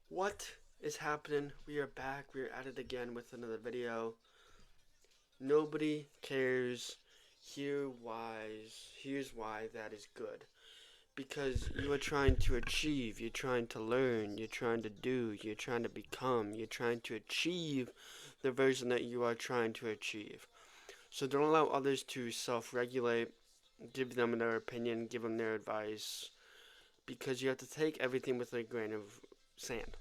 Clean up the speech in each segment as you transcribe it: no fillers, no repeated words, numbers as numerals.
What is happening? We are back. We are at it again with another video. Nobody cares. Here's why that is good. Because you are trying to achieve, you're trying to learn, you're trying to do, you're trying to become, you're trying to achieve the version that you are trying to achieve. So don't allow others to self-regulate, give them their opinion, give them their advice, because you have to take everything with a grain of sand.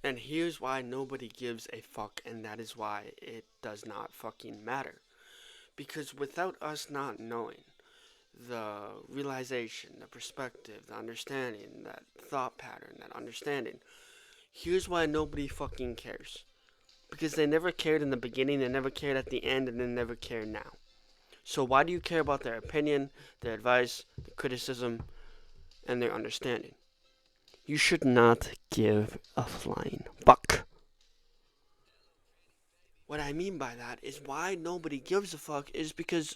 And here's why nobody gives a fuck, and that is why it does not fucking matter. Because without us not knowing the realization, the perspective, the understanding, that thought pattern, that understanding, here's why nobody fucking cares. Because they never cared in the beginning, they never cared at the end, and they never care now. So why do you care about their opinion, their advice, their criticism, and their understanding? You should not give a flying fuck. What I mean by that is why nobody gives a fuck is because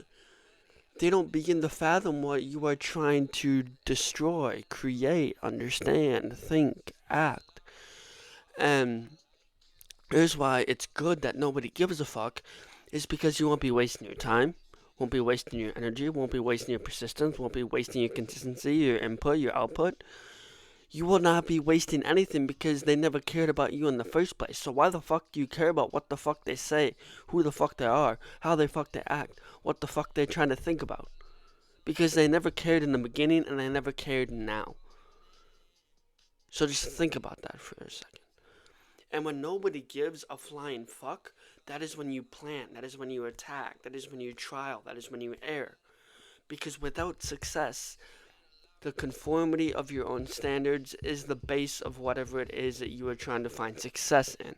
they don't begin to fathom what you are trying to destroy, create, understand, think, act. And here's why it's good that nobody gives a fuck is because you won't be wasting your time, won't be wasting your energy, won't be wasting your persistence, won't be wasting your consistency, your input, your output. You will not be wasting anything because they never cared about you in the first place. So why the fuck do you care about what the fuck they say, who the fuck they are, how they fuck they act, what the fuck they're trying to think about? Because they never cared in the beginning and they never cared now. So just think about that for a second. And when nobody gives a flying fuck, that is when you plan, that is when you attack, that is when you trial, that is when you err. Because without success, the conformity of your own standards is the base of whatever it is that you are trying to find success in.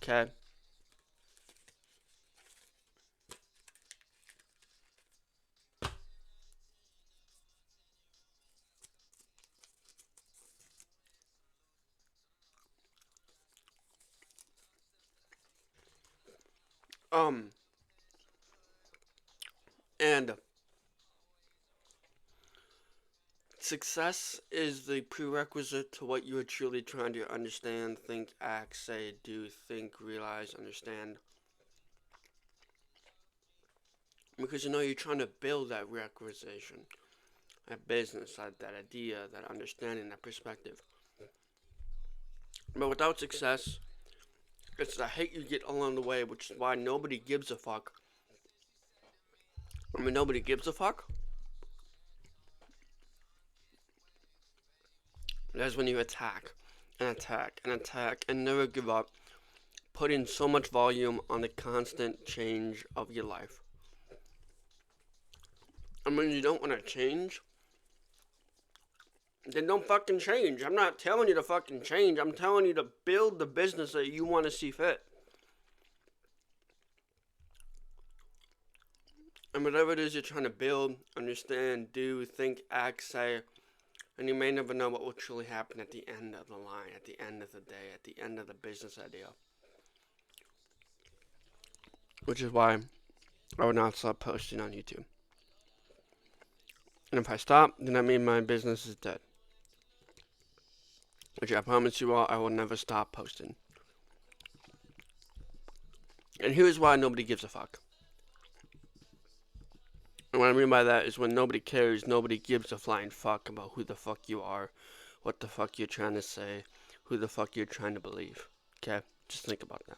Okay? Um, and success is the prerequisite to what you are truly trying to understand, think, act, say, do, think, realize, understand. Because you're trying to build that requisition, that business, that idea, that understanding, that perspective. But without success, it's the hate you get along the way, which is why nobody gives a fuck. I mean, nobody gives a fuck. That's when you attack and attack and attack and never give up. Put in so much volume on the constant change of your life. And when you don't want to change, then don't fucking change. I'm not telling you to fucking change. I'm telling you to build the business that you want to see fit. And whatever it is you're trying to build, understand, do, think, act, say, and you may never know what will truly happen at the end of the line, at the end of the day, at the end of the business idea. Which is why I would not stop posting on YouTube. And if I stop, then that means my business is dead. Which I promise you all, I will never stop posting. And here's why nobody gives a fuck. And what I mean by that is when nobody cares, nobody gives a flying fuck about who the fuck you are, what the fuck you're trying to say, who the fuck you're trying to believe. Okay? Just think about that.